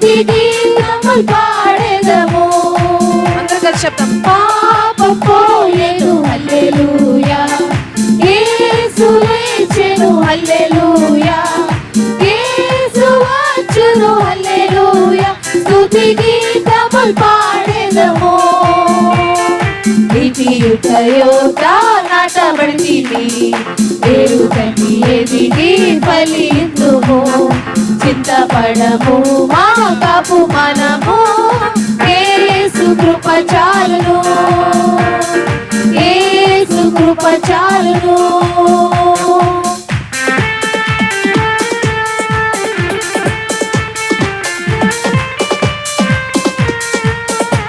స్తుతి గీతములు పాడెదము. అందరూ కలిసి చెప్తాం. పాపం పోయెను హల్లెలూయా, యేసు లేచెను హల్లెలూయా, యేసు వచ్చును హల్లెలూయా, స్తుతి గీతములు పాడెదము. నీతియుతయోత నాటబడితివి, దేవుని ఎదిగి ఫలింతుము. చింతపడము మా కాపు మనము, యేసు కృప చాలును, యేసు కృప చాలును.